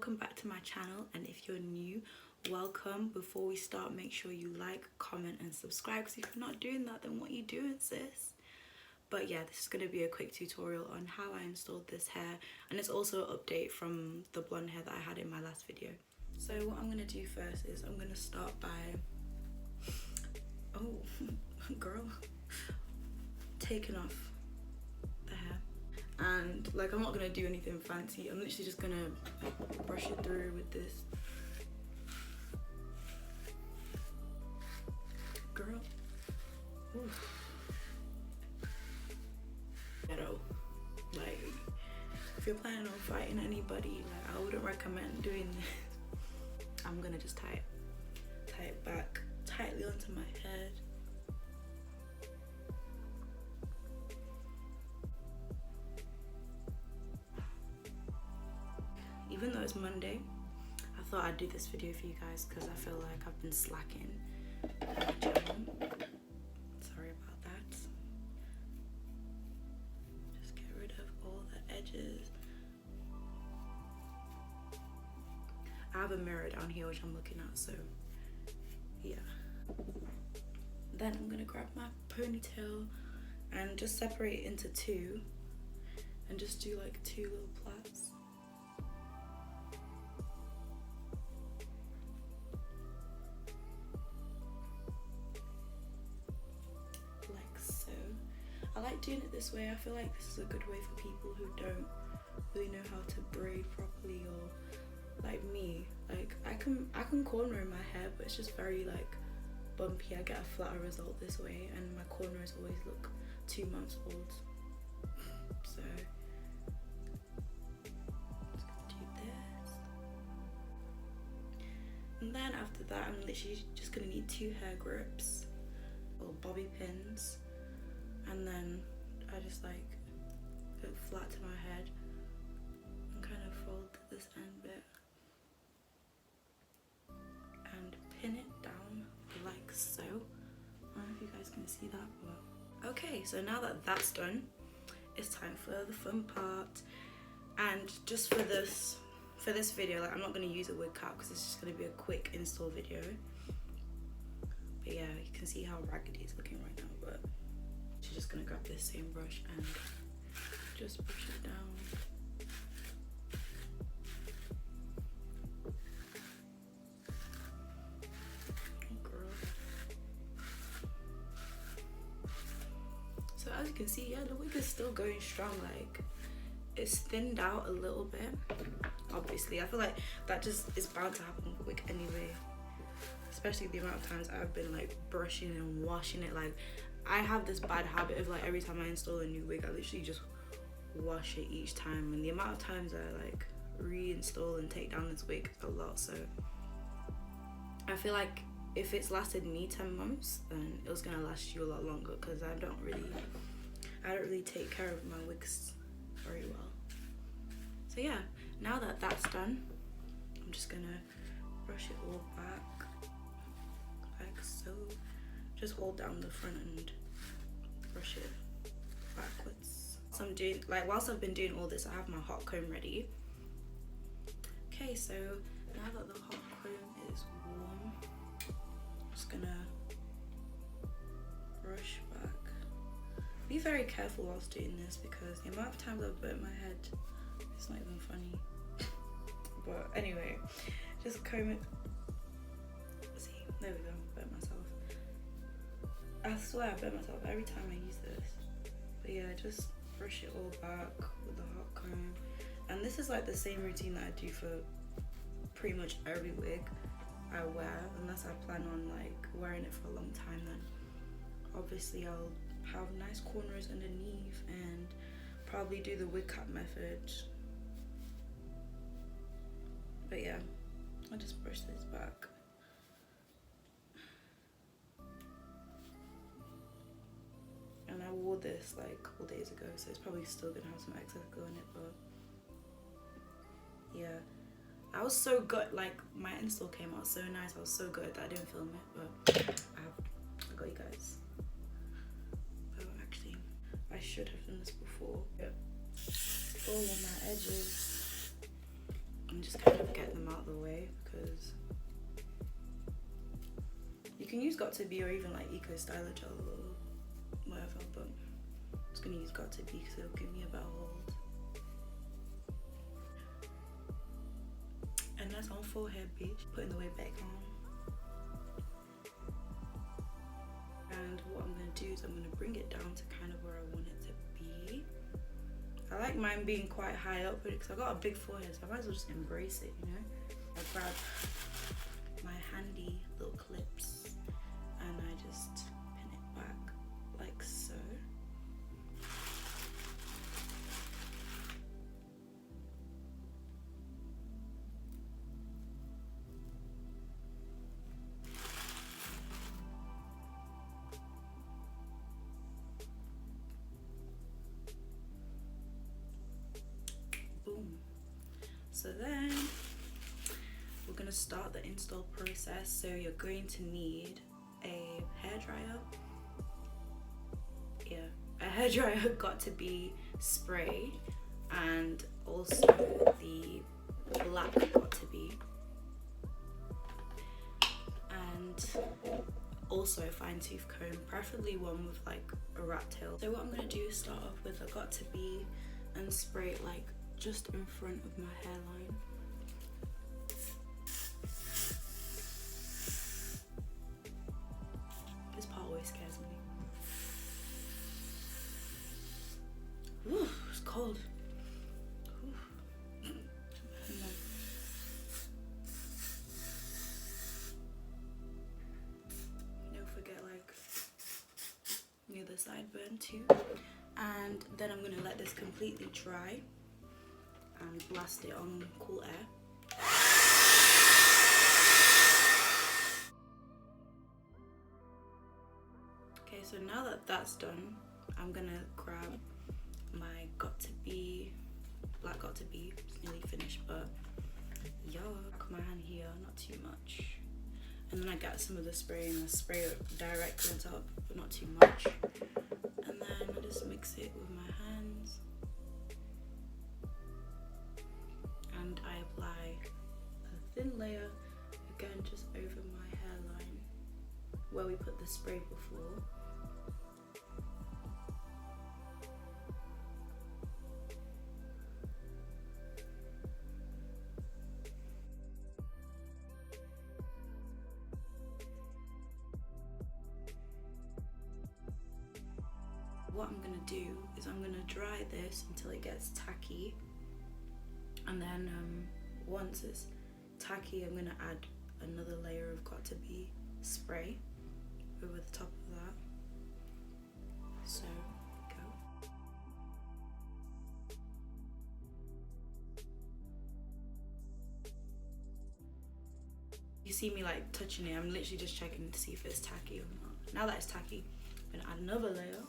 welcome back to my channel, and if you're new, welcome. Before we start, make sure you like, comment and subscribe, because if you're not doing that, then what are you doing, sis? But yeah, this is going to be a quick tutorial on how I installed this hair, and it's also an update from the blonde hair that I had in my last video. So what I'm going to do first is I'm going to start by, oh girl, taking off the hair. And like, I'm not gonna do anything fancy. I'm literally just gonna brush it through with this. Girl. Oof. Ghetto. Like, if you're planning on fighting anybody, like, I wouldn't recommend doing this. I'm gonna just tie it back tightly onto my head. Even though it's Monday, I thought I'd do this video for you guys because I feel like I've been slacking on my channel. Sorry about that. Just get rid of all the edges. I have a mirror down here which I'm looking at, so yeah. Then I'm gonna grab my ponytail and just separate it into two and just do like two little plaits. I like doing it this way. I feel like this is a good way for people who don't really know how to braid properly, or like me. Like I can cornrow my hair, but it's just very like bumpy. I get a flatter result this way, and my cornrows always look 2 months old. So just gonna do this. And then after that, I'm literally just gonna need 2 hair grips or bobby pins. And then I just like go flat to my head and kind of fold this end bit and pin it down like so. I don't know if you guys can see that, but okay, so now that that's done, it's time for the fun part. And just for this video, like, I'm not going to use a wig cap because it's just going to be a quick install video. But yeah, you can see how raggedy it's looking right now, but just gonna grab this same brush and just brush it down. Oh girl. So as you can see, yeah, the wig is still going strong. Like, it's thinned out a little bit. Obviously, I feel like that just is bound to happen with the wig anyway. Especially the amount of times I've been like brushing and washing it. Like, I have this bad habit of like every time I install a new wig, I literally just wash it each time, and the amount of times I like reinstall and take down this wig is a lot. So I feel like if it's lasted me 10 months, then it was gonna last you a lot longer, because I don't really take care of my wigs very well. So yeah, now that that's done, I'm just gonna brush it all back like so. Just hold down the front and brush it backwards. So I'm doing, like, whilst I've been doing all this, I have my hot comb ready. Okay, so now that the hot comb is warm, I'm just gonna brush back. Be very careful whilst doing this, because the amount of times I've burnt my head, it's not even funny. But anyway, just comb it. See, there we go, burnt myself. I swear I burn myself every time I use this. But yeah, just brush it all back with the hot comb. And this is like the same routine that I do for pretty much every wig I wear, unless I plan on like wearing it for a long time. Then obviously I'll have nice cornrows underneath and probably do the wig cap method. But yeah, I'll just brush this back. And I wore this like a couple days ago, so it's probably still gonna have some excess glue in it, but yeah. I was so good, like my install came out so nice, I was so good that I didn't film it, but I got you guys. Oh, actually, I should have done this before. Yep. All on my edges. I'm just kind of get them out of the way, because you can use Got2b or even like Eco Styler Gel or whatever, but I'm just gonna use Got2b because it'll give me a better hold. And that's on forehead, bitch. Putting the wig back on. And what I'm gonna do is I'm gonna bring it down to kind of where I want it to be. I like mine being quite high up because I've got a big forehead, so I might as well just embrace it, you know? I grab my handy little clips and I just pin it back like so. Boom. So then we're gonna start the install process. So you're going to need a hairdryer. Yeah, a hairdryer Got2b spray, and also the black Got2b, and also a fine tooth comb, preferably one with like a rat tail. So what I'm gonna do is start off with a Got2b and spray it like just in front of my hairline. This part always scares me. Ooh, it's cold. Ooh. Don't forget like the other side burn too. And then I'm gonna let this completely dry and blast it on cool air. Okay, so now that that's done, I'm gonna grab my Got2b, black Got2b. It's nearly finished, but yeah, back my hand here, not too much. And then I get some of the spray and I spray it directly on top, but not too much. And then I just mix it with my hands. And I apply a thin layer, again just over my hairline where we put the spray before. What I'm gonna do is I'm gonna dry this until it gets tacky, and then once it's tacky, I'm gonna add another layer of Got2b spray over the top of that. So go. You see me like touching it, I'm literally just checking to see if it's tacky or not. Now that it's tacky, I'm gonna add another layer.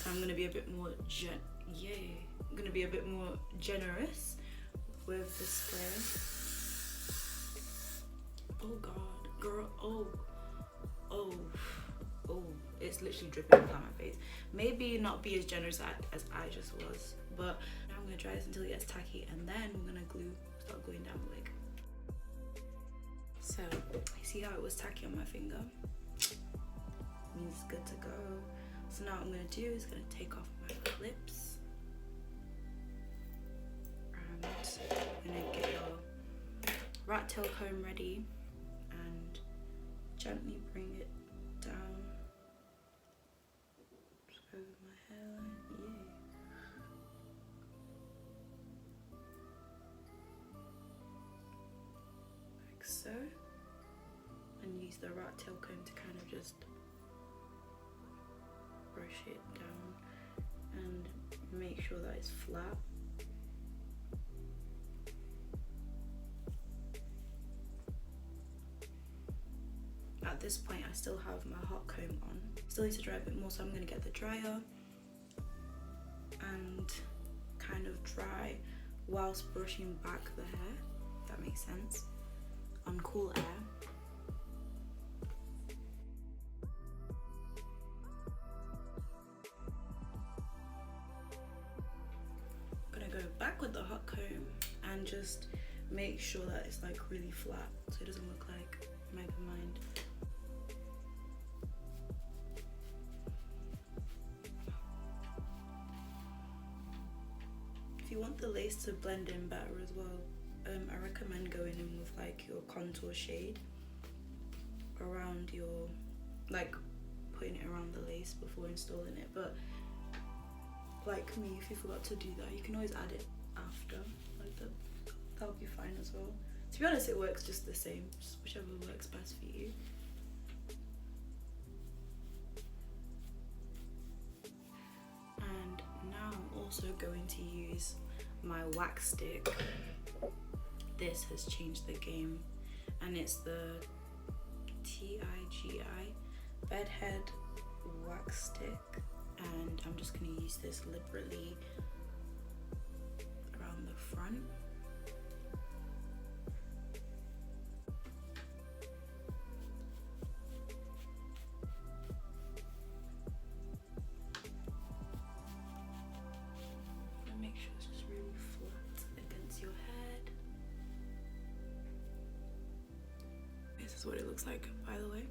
So I'm gonna be a bit more I'm gonna be a bit more generous with the spray. Oh god, girl, oh, it's literally dripping down my face. Maybe not be as generous as I just was, but now I'm gonna dry this until it gets tacky, and then we're gonna start gluing down the wig. So, you see how it was tacky on my finger? Means it's good to go. So now what I'm gonna do is gonna take off my clips, and I'm gonna get your rat tail comb ready and gently bring it down just over my hairline. Like so, and use the rat tail comb to kind of just brush it down and make sure that it's flat. At this point I still have my hot comb on. Still need to dry a bit more, so I'm going to get the dryer and kind of dry whilst brushing back the hair, if that makes sense, on cool air. Go back and just make sure that it's like really flat so it doesn't look like Megamind. If you want the lace to blend in better as well, I recommend going in with like your contour shade around your, like putting it around the lace before installing it. But like me, if you forgot to do that, you can always add it after, like that'll be fine as well. To be honest, it works just the same, just whichever works best for you. And now I'm also going to use my wax stick. This has changed the game, and it's the TIGI Bedhead wax stick, and I'm just going to use this liberally around the front. And make sure it's just really flat against your head. This is what it looks like, by the way.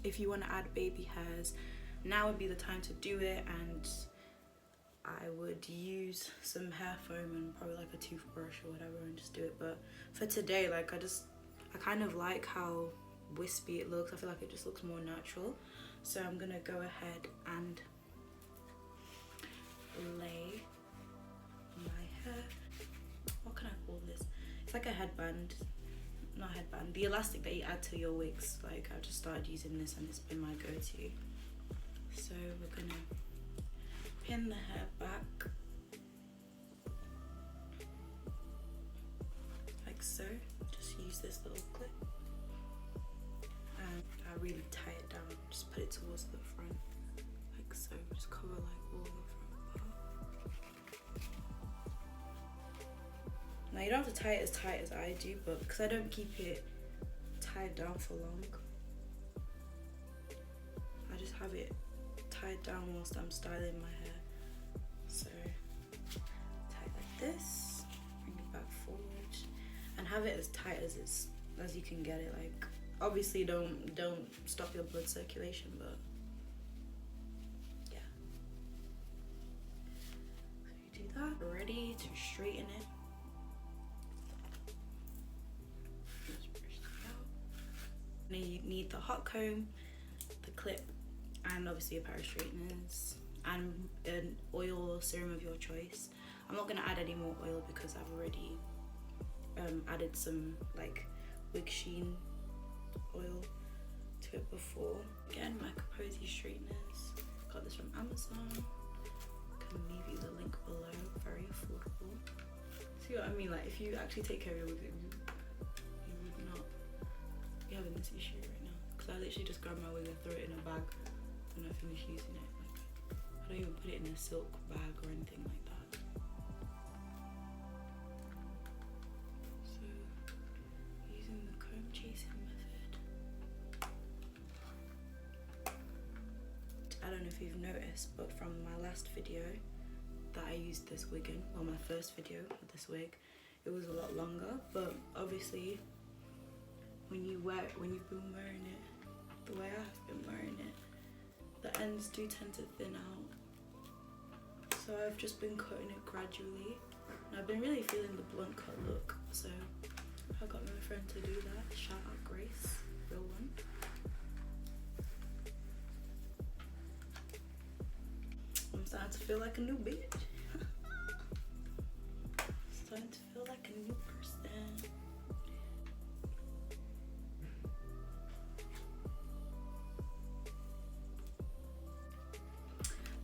If you want to add baby hairs, now would be the time to do it, and I would use some hair foam and probably like a toothbrush or whatever and just do it. But for today, like I kind of like how wispy it looks. I feel like it just looks more natural. So I'm gonna go ahead and lay my hair. What can I call this? It's like a headband. Not headband, the elastic that you add to your wigs. Like I've just started using this and it's been my go-to. So we're gonna pin the hair back like so. Just use this little clip and I really tie it down. Just put it towards the front like so. Just cover like all the front part. Now you don't have to tie it as tight as I do, but because I don't keep it tied down for long, I just have it tied down whilst I'm styling my hair. So tie it like this, bring it back forward, and have it as tight as you can get it. Like obviously don't stop your blood circulation, but yeah. So you do that. Ready to straighten it. You need the hot comb, the clip, and obviously a pair of straighteners and an oil or serum of your choice. I'm not going to add any more oil because I've already added some like wig sheen oil to it before. Again, my Caposi straighteners, got this from Amazon. Can leave you the link below, very affordable. See what I mean? Like if you actually take care of your wig, you would not be having this issue right now. Because I literally just grab my wig and throw it in a bag when I finish using it. Like I don't even put it in a silk bag or anything like that. So using the comb chasing method. I don't know if you've noticed, but from my last video that I used this wig in, well my first video with this wig, it was a lot longer, but obviously when you've been wearing it the way I've been wearing it, the ends do tend to thin out. So I've just been cutting it gradually, and I've been really feeling the blunt cut look. So I got my friend to do that. Shout out Grace, real one. I'm starting to feel like a new bitch. Starting to feel like a new person.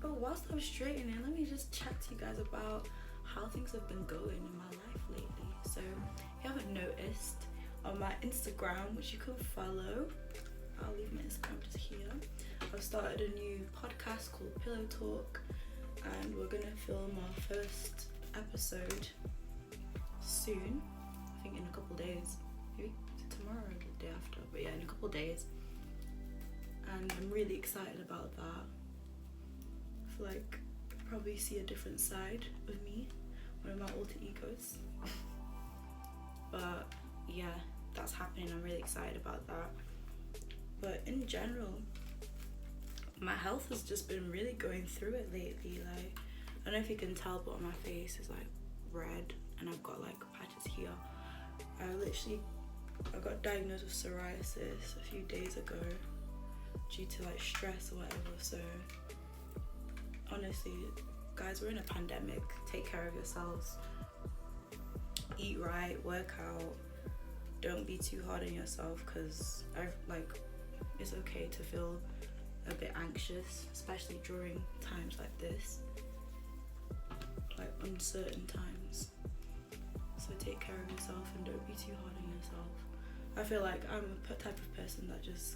But whilst I'm straightening, let me just chat to you guys about how things have been going in my life lately. So if you haven't noticed, on my Instagram, which you can follow, I'll leave my Instagram just here, I've started a new podcast called Pillow Talk, and we're gonna film our first episode soon. I think in a couple days, maybe tomorrow or the day after, but yeah, in a couple days. And I'm really excited about that. I feel like you'll probably see a different side of me, one of my alter egos. But yeah, that's happening. I'm really excited about that. But in general, my health has just been really going through it lately. Like, I don't know if you can tell, but my face is like red and I've got like patches here. I got diagnosed with psoriasis a few days ago due to like stress or whatever. So honestly, guys, we're in a pandemic. Take care of yourselves. Eat right, work out. Don't be too hard on yourself, because it's okay to feel a bit anxious, especially during times like this, like uncertain times. So take care of yourself and don't be too hard on yourself. I feel like I'm a type of person that just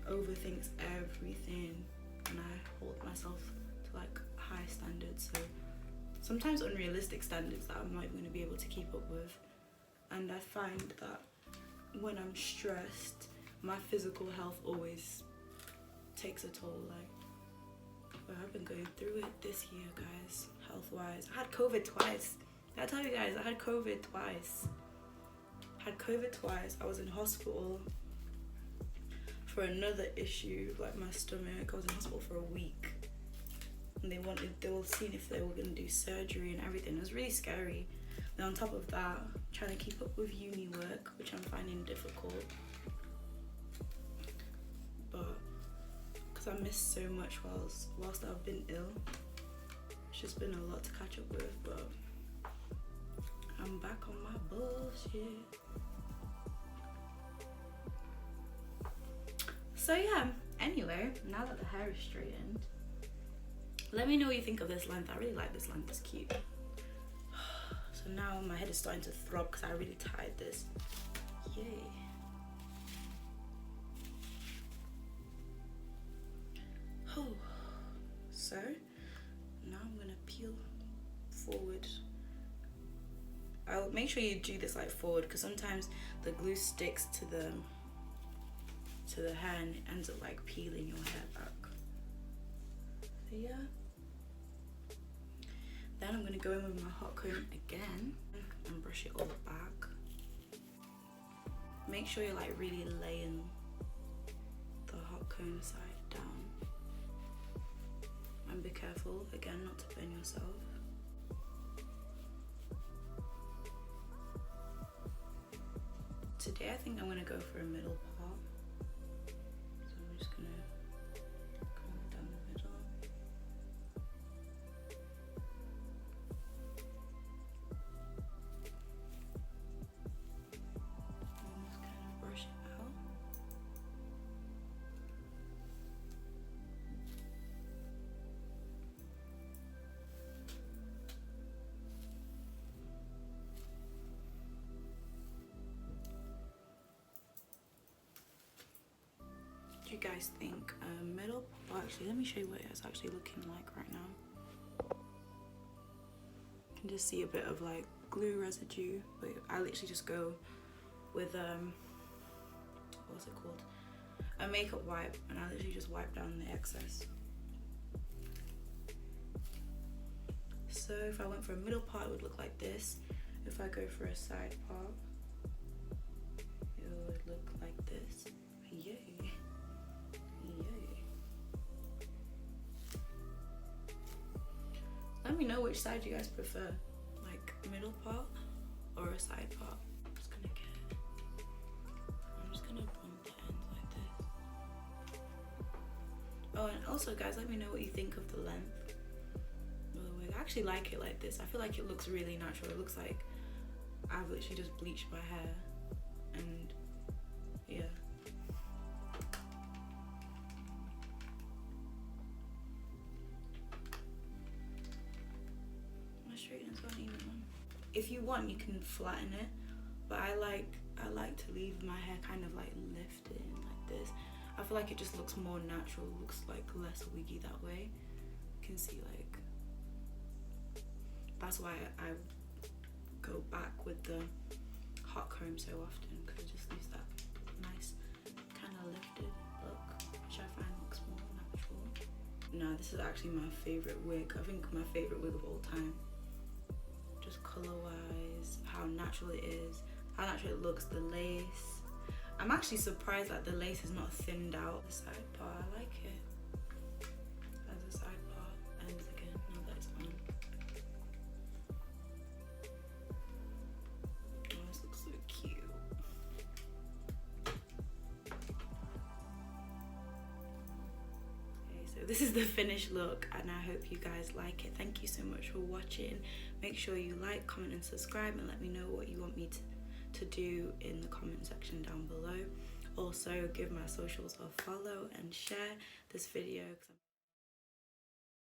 overthinks everything, and I hold myself to like high standards, so sometimes unrealistic standards that I'm not even going to be able to keep up with. And I find that when I'm stressed, my physical health always takes a toll. Like, I've been going through it this year, guys, health wise. I had COVID twice. I tell you guys, I had COVID twice. I was in hospital for another issue, like my stomach. I was in hospital for a week, and they were seeing if they were gonna do surgery and everything. It was really scary. Then on top of that, trying to keep up with uni work, which I'm finding difficult. But because I missed so much whilst I've been ill, it's just been a lot to catch up with. But I'm back on my bullshit. So yeah, anyway, now that the hair is straightened, let me know what you think of this length. I really like this length, it's cute. So now my head is starting to throb because I really tied this. Yay. Oh, so now I'm gonna peel forward. I'll make sure you do this like forward, because sometimes the glue sticks to the hair and it ends up like peeling your hair back. So yeah. Then I'm gonna go in with my hot comb again and brush it all back. Make sure you're like really laying the hot comb side down. And be careful again not to burn yourself. Today I think I'm gonna go for a middle part. So I'm just gonna go down the middle. And just kind of brush it out. What do you guys think? Middle? Oh, actually, let me show you what it's actually looking like right now. You can just see a bit of like glue residue, but I literally just go with what's it called? A makeup wipe, and I literally just wipe down the excess. So if I went for a middle part, it would look like this. If I go for a side part, it would look like this. Yay. Let me know which side you guys prefer, like middle part or a side part. I'm just gonna bump the ends like this. Oh, and also guys, let me know what you think of the length of the wig. I actually like it like this. I feel like it looks really natural. It looks like I've literally just bleached my hair, and yeah. If you want, you can flatten it, but I like to leave my hair kind of like lifted in like this. I feel like it just looks more natural, looks like less wiggy that way. You can see like, that's why I go back with the hot comb so often, because it just leaves that nice kind of lifted look, which I find looks more natural. No, this is actually my favorite wig. I think my favorite wig of all time. Just color wise, how natural it is, how natural it looks, the lace. I'm actually surprised that the lace is not thinned out. The side part, I like it. As a side part, and again, now that it's on. Oh, this looks so cute. Okay, so this is the finished look, and I hope you guys like it. Thank you so much for watching. Make sure you like, comment, and subscribe, and let me know what you want me to do in the comment section down below. Also, give my socials a follow and share this video.